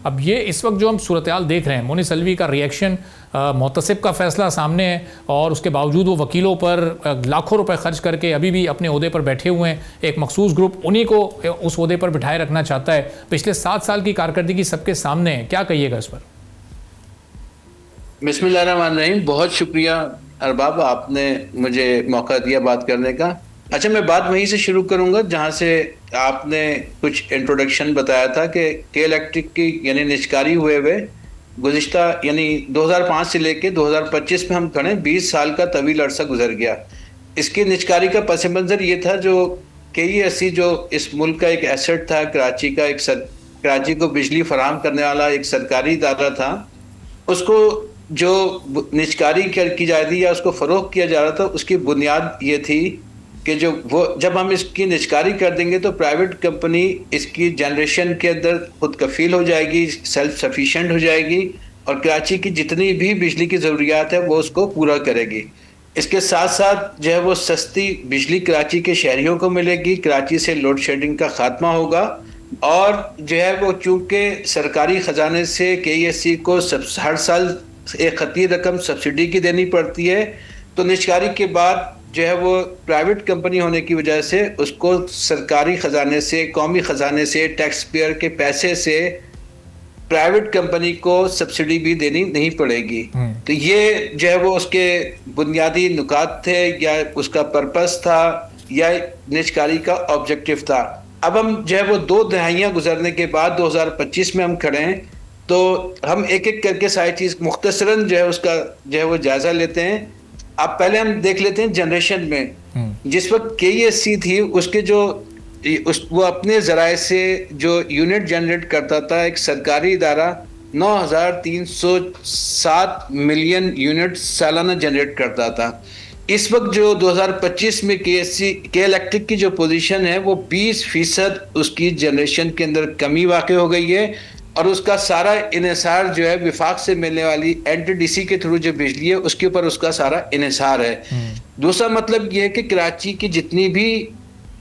अब ये इस वक्त जो हम सूरत-ए-हाल देख रहे हैं, मोनिस अलवी का रिएक्शन, मोहतसिब का फैसला सामने है और उसके बावजूद वो वकीलों पर लाखों रुपए खर्च करके अभी भी अपने ओहदे पर बैठे हुए हैं। एक मखसूस ग्रुप उन्हीं को उस ओहदे पर बिठाए रखना चाहता है। पिछले 7 साल की कारकर्दगी सबके सामने है, क्या कहिएगा इस पर? बिस्मिल्लाहिर्रहमानिर्रहीम। बहुत शुक्रिया अरबाब, आपने मुझे मौका दिया बात करने का। अच्छा, मैं बात वहीं से शुरू करूंगा जहां से आपने कुछ इंट्रोडक्शन बताया था कि के इलेक्ट्रिक की यानी निष्कारी हुए गुज़िश्ता यानी 2005 से लेके 2025 में हम खड़े, 20 साल का तवील अरसा गुजर गया। इसकी निष्कारी का पस मंज़र ये था, जो KESC जो इस मुल्क का एक एसेट था, कराची का कराची को बिजली फराहम करने वाला एक सरकारी इदारा था, उसको जो निष्कारी की जा रही या उसको फ़रोग़ किया जा रहा था, उसकी बुनियाद ये थी कि जब हम इसकी निष्कारी कर देंगे तो प्राइवेट कंपनी इसकी जनरेशन के अंदर खुद कफील हो जाएगी, सेल्फ सफिशिएंट हो जाएगी और कराची की जितनी भी बिजली की ज़रूरियात है वो उसको पूरा करेगी। इसके साथ साथ जो है वो सस्ती बिजली कराची के शहरियों को मिलेगी, कराची से लोड शेडिंग का खात्मा होगा और जो है वो चूँकि सरकारी ख़जाने से KESC को हर साल एक खती रकम सब्सिडी की देनी पड़ती है, तो निष्कारी के बाद जो है वो प्राइवेट कंपनी होने की वजह से उसको सरकारी ख़जाने से, कौमी ख़जाने से, टैक्स पेयर के पैसे से प्राइवेट कंपनी को सब्सिडी भी देनी नहीं पड़ेगी। तो ये जो है वो उसके बुनियादी नुकात थे या उसका पर्पस था या निष्कारी का ऑब्जेक्टिव था। अब हम जो है वो 2 दहाइयाँ गुजरने के बाद 2025 में हम खड़े हैं, तो हम एक एक करके सारी चीज़ मुख्तसरन जो है उसका जो है वो जायज़ा लेते हैं। अब पहले हम देख लेते हैं जनरेशन में। जिस वक्त KESC थी उसके वो अपने ज़राए से जो यूनिट जनरेट करता था, एक सरकारी इदारा 9,307 मिलियन यूनिट सालाना जनरेट करता था। इस वक्त जो 2025 में के इलेक्ट्रिक की जो पोजीशन है वो 20% उसकी जनरेशन के अंदर कमी वाक़ई हो गई है और उसका सारा इन्हिसार जो है विफाक से मिलने वाली NTDC के थ्रू जो बिजली है उसके ऊपर उसका सारा इन्हिसार है। दूसरा मतलब ये है कि कराची की जितनी भी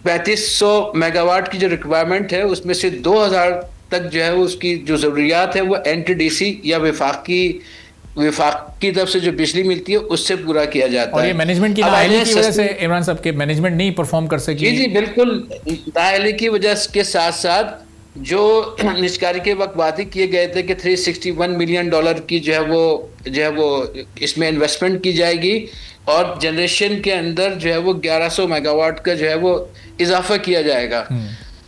3500 मेगावाट की जो रिक्वायरमेंट है उसमें से 2000 तक जो है उसकी जो ज़रूरियात है वो NTDC या विफाक की तरफ से जो बिजली मिलती है उससे पूरा किया जाता है। और ये मैनेजमेंट की नाअहली की वजह से इमरान साहब के मैनेजमेंट नहीं परफॉर्म कर सकी। जी बिल्कुल, नाअहली की वजह के साथ साथ जो निष्कारी के वक्त वादे किए गए थे कि $361 मिलियन की जो है वो इसमें इन्वेस्टमेंट की जाएगी और जनरेशन के अंदर जो है वो 1100 मेगावाट का जो है वो इजाफा किया जाएगा।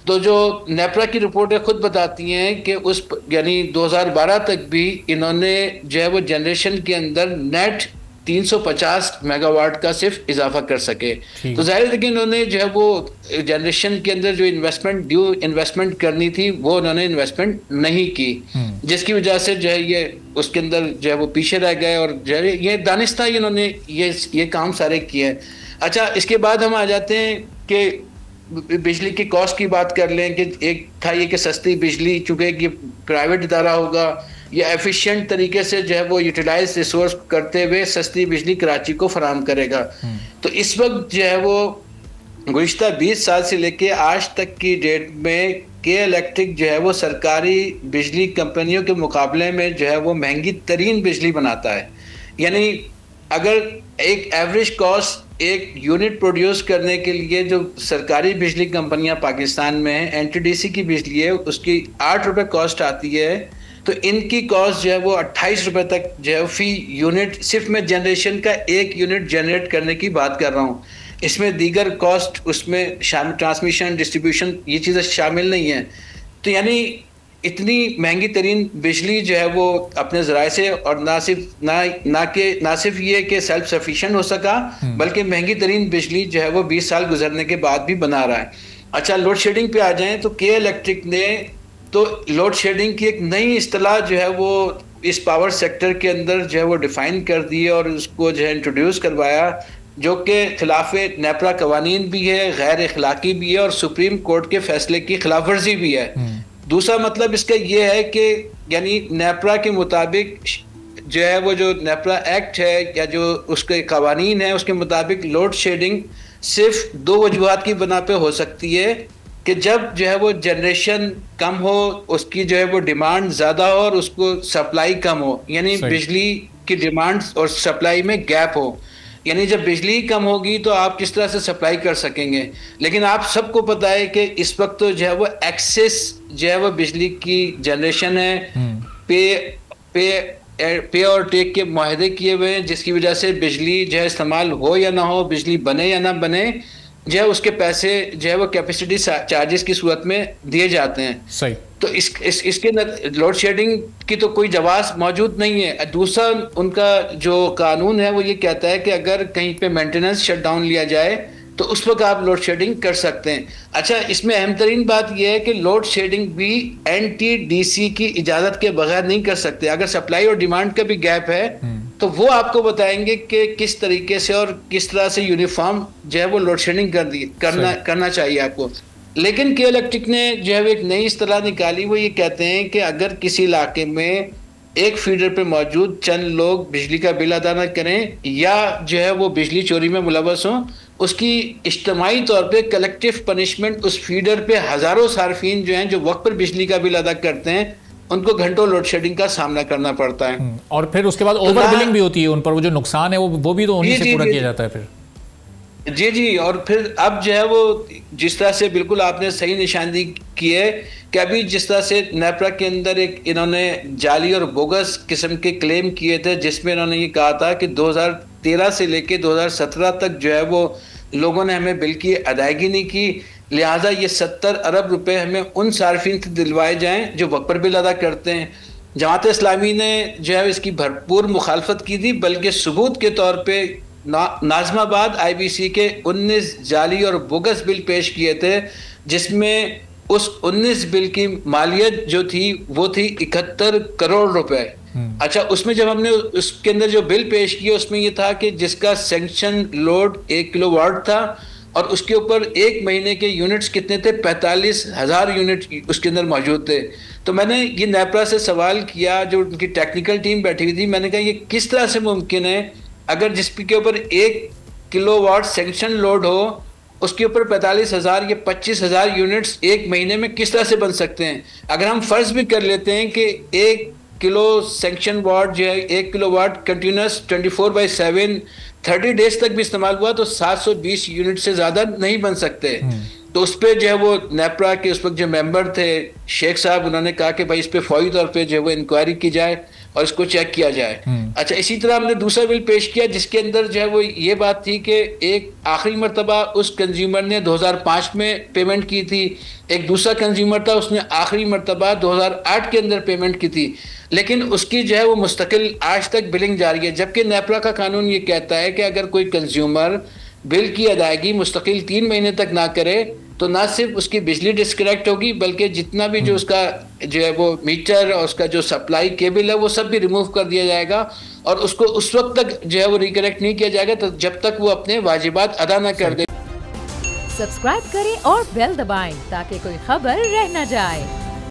तो जो नेपरा की रिपोर्टें खुद बताती हैं कि उस यानी 2012 तक भी इन्होंने जो है वो जनरेशन के अंदर नेट 350 मेगावाट का सिर्फ इजाफा कर सके। तो जाहिर है कि इन्होंने जो है वो जनरेशन के अंदर जो इन्वेस्टमेंट करनी थी वो उन्होंने इन्वेस्टमेंट नहीं की, जिसकी वजह से जो है ये उसके अंदर जो है वो पीछे रह गए और जो है ये दानिस्ता इन्होंने ये काम सारे किए हैं। अच्छा, इसके बाद हम आ जाते हैं कि बिजली की कॉस्ट की बात कर लें कि एक था ये कि सस्ती बिजली, चूँकि ये प्राइवेट इदारा होगा, या एफिशिएंट तरीके से जो है वो यूटिलाइज रिसोर्स करते हुए सस्ती बिजली कराची को फराहम करेगा। तो इस वक्त जो है वो गुज़िश्ता 20 साल से लेके आज तक की डेट में के इलेक्ट्रिक जो है वो सरकारी बिजली कंपनियों के मुकाबले में जो है वो महंगी तरीन बिजली बनाता है। यानी अगर एक एवरेज कॉस्ट एक यूनिट प्रोड्यूस करने के लिए जो सरकारी बिजली कंपनियां पाकिस्तान में हैं, NTDC की बिजली है उसकी 8 रुपये कॉस्ट आती है, तो इनकी कॉस्ट जो है वो 28 रुपये तक जो है फी यूनिट, सिर्फ मैं जनरेशन का एक यूनिट जनरेट करने की बात कर रहा हूँ। इसमें दीगर कॉस्ट उसमें शामिल, ट्रांसमिशन, डिस्ट्रीब्यूशन, ये चीज़ें शामिल नहीं हैं। तो यानी इतनी महंगी तरीन बिजली जो है वो अपने ज़राए से और ना सिर्फ ये कि सेल्फ सफिशिएंट हो सका बल्कि महंगी तरीन बिजली जो है वो 20 साल गुजरने के बाद भी बना रहा है। अच्छा, लोड शेडिंग पे आ जाएं तो के इलेक्ट्रिक ने तो लोड शेडिंग की एक नई इस्तिलाह जो है वो इस पावर सेक्टर के अंदर जो है वो डिफ़ाइन कर दी और उसको जो है इंट्रोड्यूस करवाया, जो कि खिलाफ नेपरा कवानीन भी है, गैर अखलाकी भी है और सुप्रीम कोर्ट के फैसले की खिलाफ वर्जी भी है। दूसरा मतलब इसका ये है कि यानी नेपरा के मुताबिक जो है वो जो नेपरा एक्ट है या जो उसके कवानीन है उसके मुताबिक लोड शेडिंग सिर्फ 2 वजूहात की बना पे हो सकती है। कि जब जो है वो जनरेशन कम हो, उसकी जो है वो डिमांड ज़्यादा हो और उसको सप्लाई कम हो, यानी बिजली की डिमांड और सप्लाई में गैप हो। यानी जब बिजली कम होगी तो आप किस तरह से सप्लाई कर सकेंगे। लेकिन आप सबको पता है कि इस वक्त तो जो है वो एक्सेस जो है वो बिजली की जनरेशन है, पे और टेक के मुआहदे किए हुए हैं, जिसकी वजह से बिजली जो है इस्तेमाल हो या ना हो, बिजली बने या ना बने, जो है उसके पैसे जो है वो कैपेसिटी चार्जेस की सूरत में दिए जाते हैं। सही। तो इसके लोड शेडिंग की तो कोई जवाब मौजूद नहीं है। दूसरा, उनका जो कानून है वो ये कहता है कि अगर कहीं पे मेंटेनेंस शटडाउन लिया जाए तो उस वक्त आप लोड शेडिंग कर सकते हैं। अच्छा, इसमें अहम तरीन बात यह है कि लोड शेडिंग भी NTDC की इजाज़त के बगैर नहीं कर सकते। अगर सप्लाई और डिमांड का भी गैप है तो वो आपको बताएंगे कि किस तरीके से और किस तरह से यूनिफॉर्म जो है वो लोड शेडिंग करना चाहिए आपको। लेकिन के इलेक्ट्रिक ने जो है एक नई इस्तेलाह निकाली, वो ये कहते हैं कि अगर किसी इलाके में एक फीडर पे मौजूद चंद लोग बिजली का बिल अदा न करें या जो है वो बिजली चोरी में मुलव्वस हों, उसकी इज्तिमाई तौर पे कलेक्टिव पनिशमेंट उस फीडर पे हज़ारों सार्फिन जो हैं जो वक्त पर बिजली का बिल अदा करते हैं, उनको घंटों लोड शेडिंग का सामना करना पड़ता है। और फिर उसके बाद ओवर बिलिंग भी होती है उन पर, वो जो नुकसान है वो भी तो उन्हीं से पूरा किया जाता है फिर। जी, और फिर अब जो है वो जिस तरह से बिल्कुल आपने सही निशानदेही की है कि अभी जिस तरह से नेपरा के अंदर एक इन्होंने जाली और बोगस किस्म के क्लेम किए थे, जिसमें इन्होंने ये कहा था कि 2013 से लेके 2017 तक जो है वो लोगों ने हमें बिल की अदायगी नहीं की, लिहाजा ये 70 अरब रुपए हमें उन सार्फिन से दिलवाए जाएं जो वक्त पर बिल अदा करते हैं। जमात इस्लामी ने जो है इसकी भरपूर मुखालफत की थी, बल्कि सबूत के तौर पर नाज़िमाबाद IBC के 19 जाली और बोगस बिल पेश किए थे, जिसमें उस 19 बिल की मालियत जो थी वो थी 71 करोड़ रुपए। अच्छा, उसमें जब हमने उसके अंदर जो बिल पेश किया उसमें ये था कि जिसका सैंक्शन लोड 1 किलोवाट था और उसके ऊपर एक महीने के यूनिट्स कितने थे, 45,000 यूनिट उसके अंदर मौजूद थे। तो मैंने ये नेपरा से सवाल किया, जो उनकी टेक्निकल टीम बैठी हुई थी, मैंने कहा ये किस तरह से मुमकिन है अगर जिसके ऊपर 1 किलोवाट सैंक्शन लोड हो, उसके ऊपर 45,000 या 25,000 यूनिट्स एक महीने में किस तरह से बन सकते हैं। अगर हम फर्ज भी कर लेते हैं कि 1 किलो सैंक्शन वाट जो है 1 किलोवाट कंटिन्यूस 24/7 30 डेज तक भी इस्तेमाल हुआ तो 720 यूनिट से ज़्यादा नहीं बन सकते। तो उस पर जो है वो नेपरा के उस वक्त जो मेंबर थे शेख साहब, उन्होंने कहा कि भाई इस पर फौरी तौर पे जो है वो इंक्वायरी की जाए और इसको चेक किया जाए। अच्छा, इसी तरह हमने दूसरा बिल पेश किया जिसके अंदर जो है वो ये बात थी कि एक आखिरी मरतबा उस कंज्यूमर ने 2005 में पेमेंट की थी, एक दूसरा कंज्यूमर था उसने आखिरी मरतबा 2008 के अंदर पेमेंट की थी, लेकिन उसकी जो है वो मुस्तकिल आज तक बिलिंग जारी है। जबकि नेपरा का कानून ये कहता है कि अगर कोई कंज्यूमर बिल की अदायगी मुस्तकिल 3 महीने तक ना करे तो ना सिर्फ उसकी बिजली डिस्कनेक्ट होगी, बल्कि जितना भी जो उसका जो है वो मीटर और उसका जो सप्लाई केबल है वो सब भी रिमूव कर दिया जाएगा और उसको उस वक्त तक जो है वो रिकनेक्ट नहीं किया जाएगा तो जब तक वो अपने वाजिबात अदा ना कर दे। सब्सक्राइब करें और बेल दबाएं ताकि कोई खबर रह न जाए।